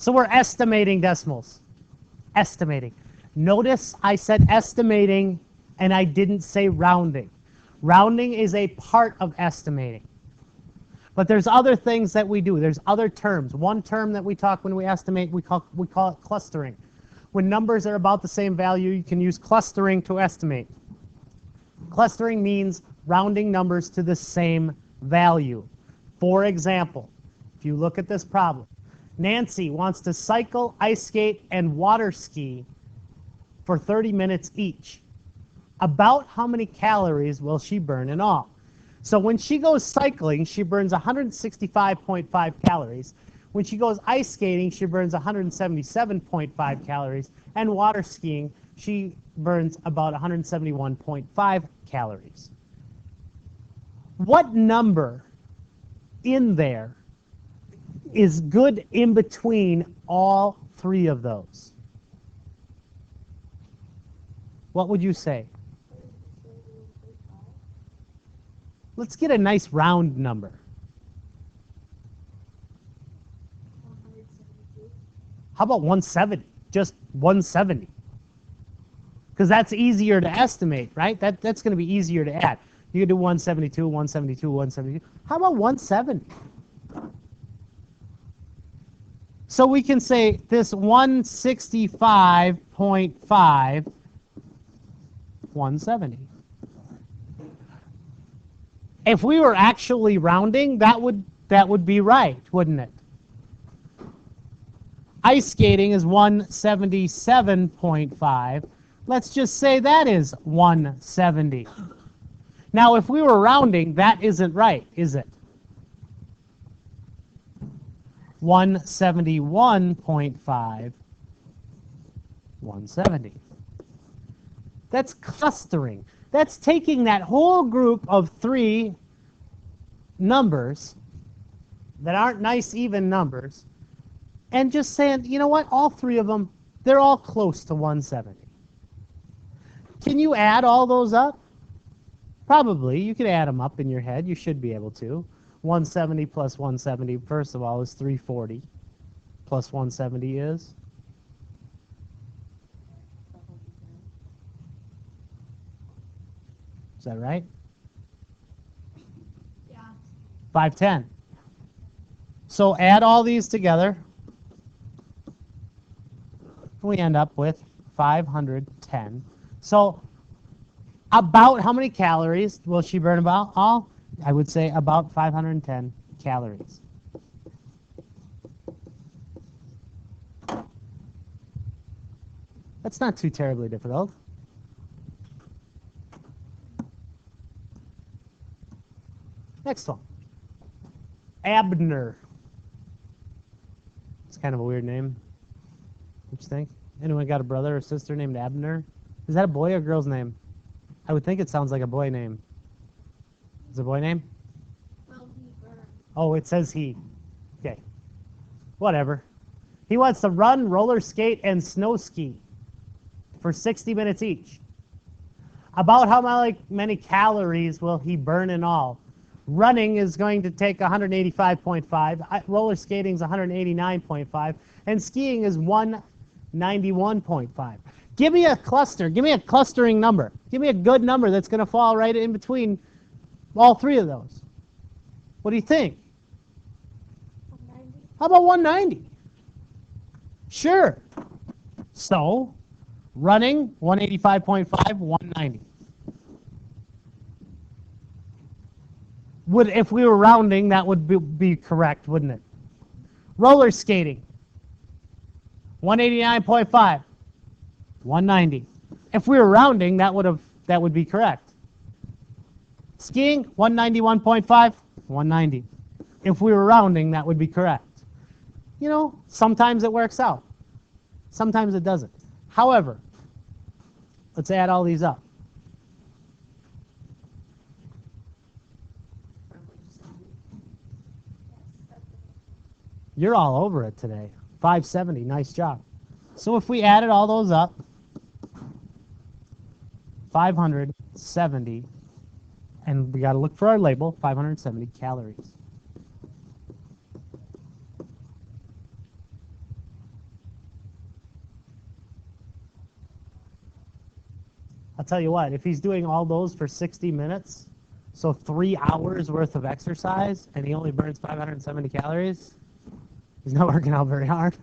So we're estimating decimals. Estimating. Notice I said estimating and I didn't say rounding. Rounding is a part of estimating. But there's other things that we do. There's other terms. One term that we talk when we estimate, we call it clustering. When numbers are about the same value, you can use clustering to estimate. Clustering means rounding numbers to the same value. For example, if you look at this problem, Nancy wants to cycle, ice skate, and water ski for 30 minutes each. About how many calories will she burn in all? So when she goes cycling, she burns 165.5 calories. When she goes ice skating, she burns 177.5 calories. And water skiing, she burns about 171.5 calories. What number in there is good in between all three of those? What would you say? Let's get a nice round number. How about 170? Just 170. Because that's easier to estimate, right? That's going to be easier to add. You can do 172, 172, 172. How about 170? So we can say this 165.5, 170. If we were actually rounding, that would be right, wouldn't it? Ice skating is 177.5. Let's just say that is 170. Now, if we were rounding, that isn't right, is it? 171.5, 170. That's clustering. That's taking that whole group of three numbers that aren't nice, even numbers, and just saying, you know what, all three of them, they're all close to 170. Can you add all those up? Probably. You could add them up in your head. You should be able to. 170 plus 170, first of all, is 340. Plus 170 is? Is that right? Yeah. 510. So add all these together. We end up with 510. So about how many calories will she burn about? All? I would say about 510 calories. That's not too terribly difficult. Next one. Abner. It's kind of a weird name. What you think? Anyone got a brother or sister named Abner? Is that a boy or girl's name? I would think it sounds like a boy name. Is it a boy name? Well, he burned. Oh, it says he. Okay. Whatever. He wants to run, roller skate, and snow ski for 60 minutes each. About how many calories will he burn in all? Running is going to take 185.5. Roller skating is 189.5. And skiing is 191.5. Give me a cluster. Give me a clustering number. Give me a good number that's going to fall right in between all three of those. What do you think? 190. How about 190? Sure. So, running, 185.5, 190. If we were rounding, that would be correct, wouldn't it? Roller skating, 189.5, 190. If we were rounding, that would be correct. Skiing, 191.5, 190. If we were rounding, that would be correct. You know, sometimes it works out. Sometimes it doesn't. However, let's add all these up. You're all over it today. 570, nice job. So if we added all those up, 570, and we got to look for our label, 570 calories. I'll tell you what, if he's doing all those for 60 minutes, so 3 hours worth of exercise, and he only burns 570 calories, he's not working out very hard.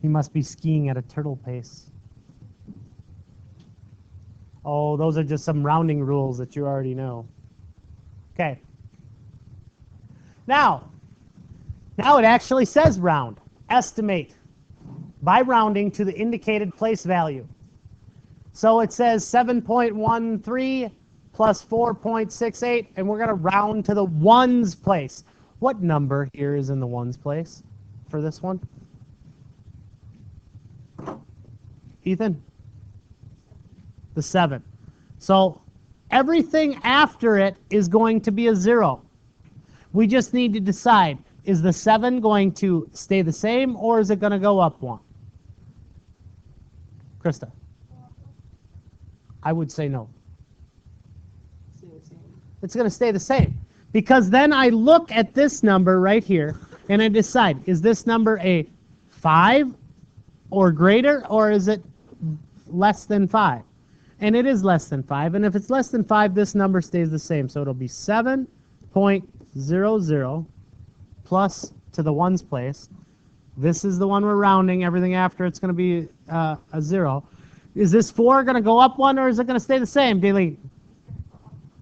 He must be skiing at a turtle pace. Oh, those are just some rounding rules that you already know. Okay. Now it actually says round. Estimate by rounding to the indicated place value. So it says 7.13 plus 4.68, and we're going to round to the ones place. What number here is in the ones place for this one? Ethan? The 7. So everything after it is going to be a 0. We just need to decide, is the 7 going to stay the same, or is it going to go up 1? Krista? I would say no. It's going to stay the same. Because then I look at this number right here, and I decide, is this number a 5 or greater, or is it less than 5? And it is less than 5. And if it's less than 5, this number stays the same. So it'll be 7.00 plus to the ones place. This is the one we're rounding. Everything after it's going to be a 0. Is this 4 going to go up 1, or is it going to stay the same, Daily?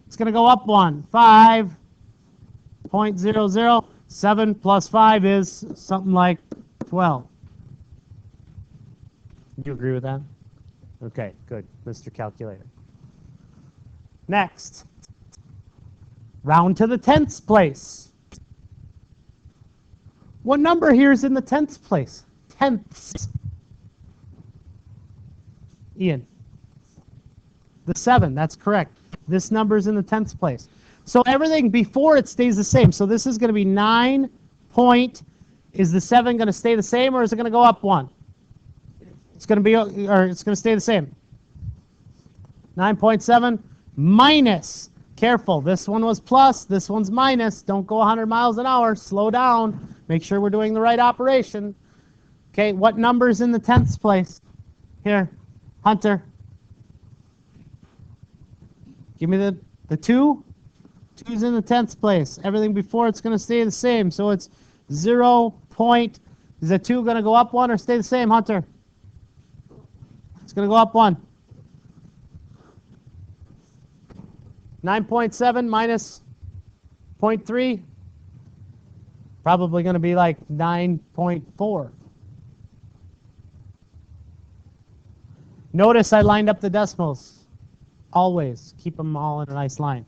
It's going to go up 1. 5.00. 7 plus 5 is something like 12. Do you agree with that? Okay, good, Mr. Calculator. Next, round to the tenths place. What number here is in the tenths place? Tenths. Ian. The 7, that's correct. This number is in the tenths place. So everything before it stays the same. So this is going to be 9 point. Is the 7 going to stay the same, or is it going to go up 1? It's going to be, or it's going to stay the same. 9.7 minus. Careful, this one was plus, this one's minus. Don't go 100 miles an hour. Slow down. Make sure we're doing the right operation. Okay, what number's in the tenths place? Here, Hunter. Give me the 2. 2's in the tenths place. Everything before it's going to stay the same. So it's 0. Is the 2 going to go up 1 or stay the same, Hunter? It's going to go up 1. 9.7 minus 0.3. Probably going to be like 9.4. Notice I lined up the decimals. Always keep them all in a nice line.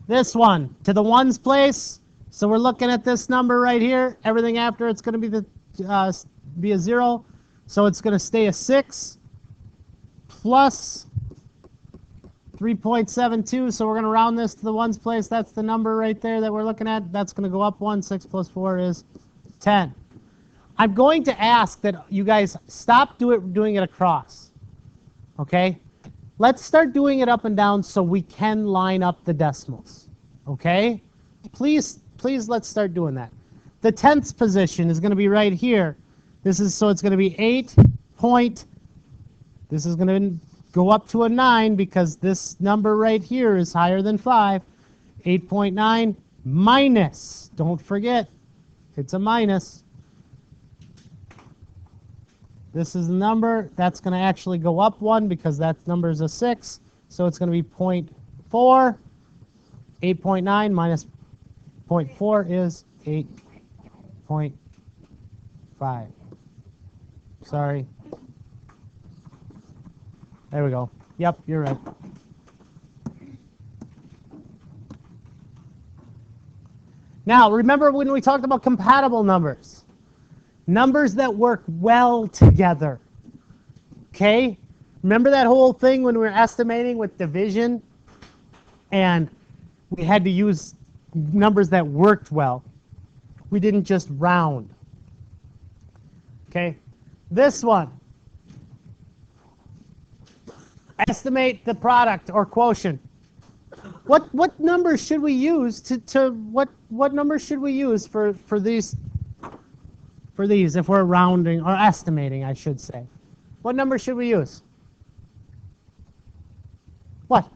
This one to the ones place. So we're looking at this number right here. Everything after it's going to be be a 0. So it's going to stay a 6 plus 3.72. So we're going to round this to the ones place. That's the number right there that we're looking at. That's going to go up 1. 6 plus 4 is 10. I'm going to ask that you guys stop doing it across. Okay? Let's start doing it up and down so we can line up the decimals. Okay? Please, let's start doing that. The tenths position is going to be right here. So it's going to be 8 point. This is going to go up to a 9 because this number right here is higher than 5. 8.9 minus. Don't forget, it's a minus. This is the number. That's going to actually go up 1 because that number is a 6. So it's going to be 0.4. 8.9 minus 0.4 is 8.5. Sorry. There we go. Yep, you're right. Now, remember when we talked about compatible numbers? Numbers that work well together. Okay? Remember that whole thing when we were estimating with division? And we had to use numbers that worked well. We didn't just round. Okay? This one. Estimate the product or quotient. What numbers should we use what numbers should we use for these if we're rounding or estimating, I should say? What number should we use? What?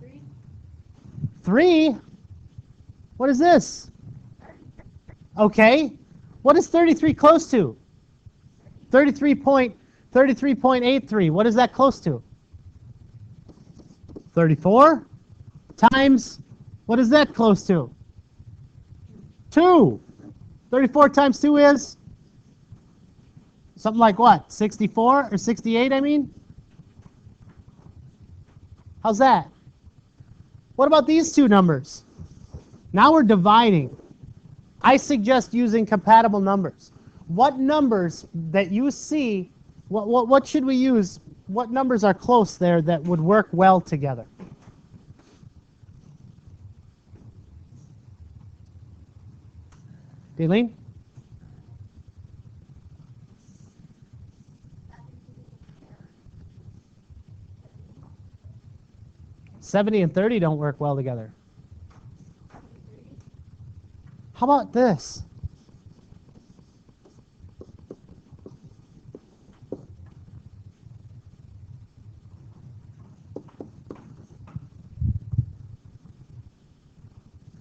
3? What is this? Okay. What is 33 close to? 33.83. What is that close to? 34 times, what is that close to? 2. 34 times 2 is something like what? 64 or 68, I mean? How's that? What about these two numbers? Now we're dividing. I suggest using compatible numbers. What numbers that you see, what should we use? What numbers are close there that would work well together? Daleen? 70 and 30 don't work well together. How about this?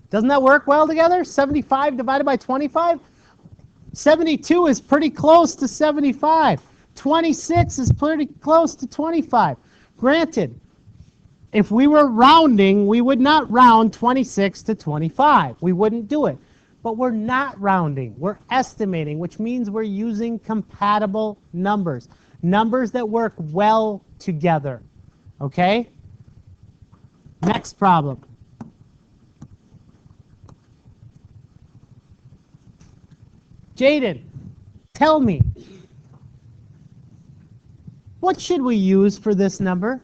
Doesn't that work well together? 75 divided by 25? 72 is pretty close to 75. 26 is pretty close to 25. Granted, if we were rounding, we would not round 26 to 25. We wouldn't do it. But we're not rounding. We're estimating, which means we're using compatible numbers. Numbers that work well together. Okay? Next problem. Jaden, tell me, what should we use for this number?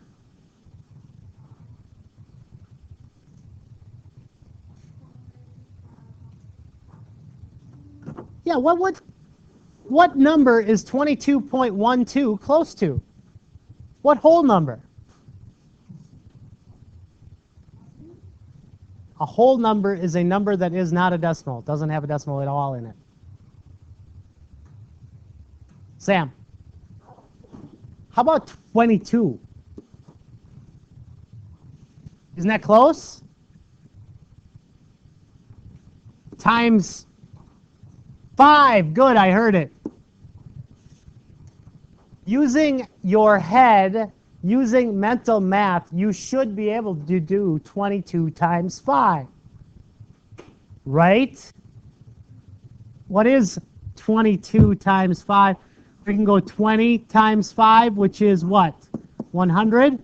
Yeah, what number is 22.12 close to? What whole number? A whole number is a number that is not a decimal. It doesn't have a decimal at all in it. Sam, how about 22? Isn't that close? Times 5. Good, I heard it. Using your head, using mental math, you should be able to do 22 times 5. Right? What is 22 times 5? We can go 20 times 5, which is what? 100?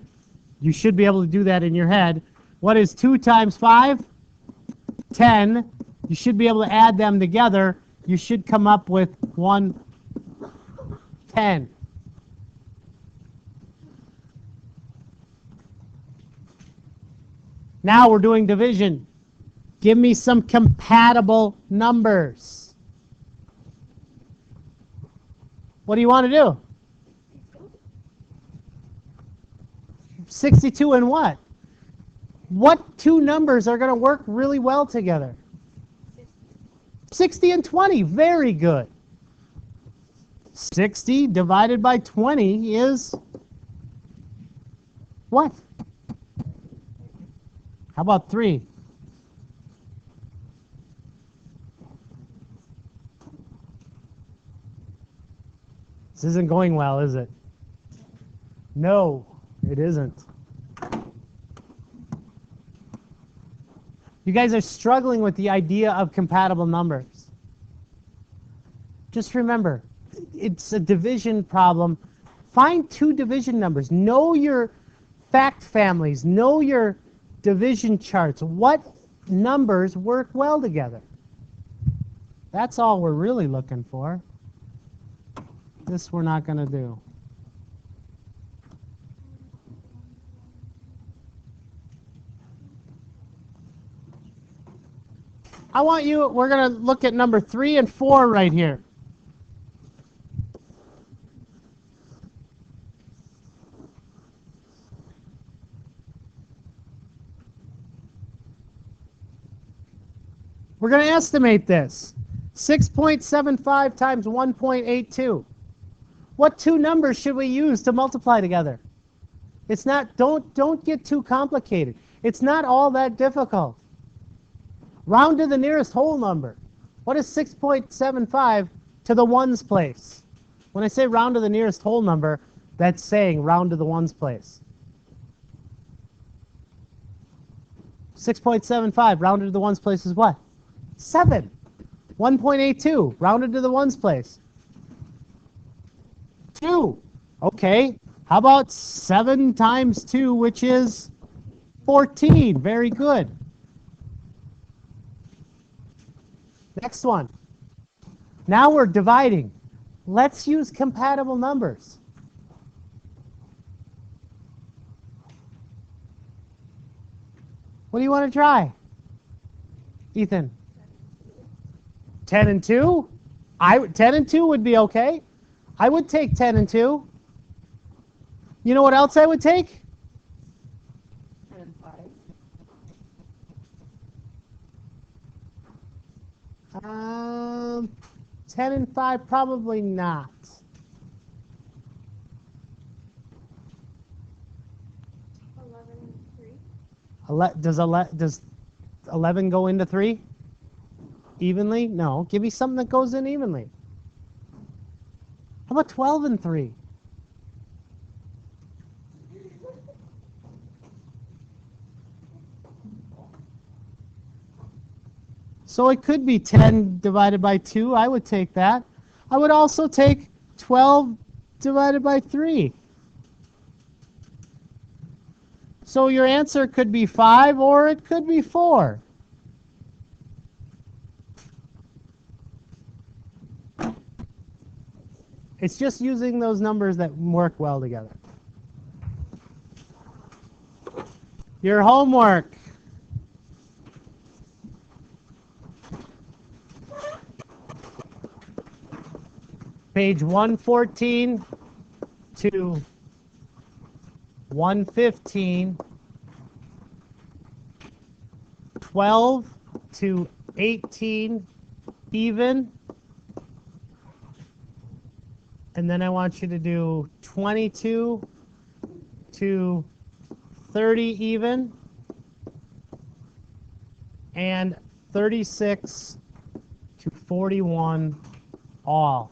You should be able to do that in your head. What is 2 times 5? 10. You should be able to add them together. You should come up with 110. Now we're doing division. Give me some compatible numbers. What do you want to do? 62 and what? What two numbers are going to work really well together? 60 and 20. Very good. 60 divided by 20 is what? How about 3? This isn't going well, is it? No, it isn't. You guys are struggling with the idea of compatible numbers. Just remember, it's a division problem. Find 2 division numbers. Know your fact families. Know your division charts. What numbers work well together? That's all we're really looking for. This we're not going to do. We're going to look at number 3 and 4 right here. We're going to estimate this. 6.75 times 1.82. What two numbers should we use to multiply together? It's not, don't get too complicated. It's not all that difficult. Round to the nearest whole number. What is 6.75 to the ones place? When I say round to the nearest whole number, that's saying round to the ones place. 6.75 rounded to the ones place is what? 7. 1.82 rounded to the ones place. 2. Okay. How about 7 times 2, which is 14? Very good. Next one. Now we're dividing. Let's use compatible numbers. What do you want to try? Ethan? 10 and 2? 10 and 2 would be okay. I would take 10 and 2. You know what else I would take? 10 and 5. 10 and 5, probably not. 11 and 3. Does 11 go into 3? Evenly? No. Give me something that goes in evenly. How about 12 and 3? So it could be 10 divided by 2. I would take that. I would also take 12 divided by 3. So your answer could be 5 or it could be 4. It's just using those numbers that work well together. Your homework. Page 114 to 115, 12 to 18 even, and then I want you to do 22 to 30 even, and 36 to 41 all.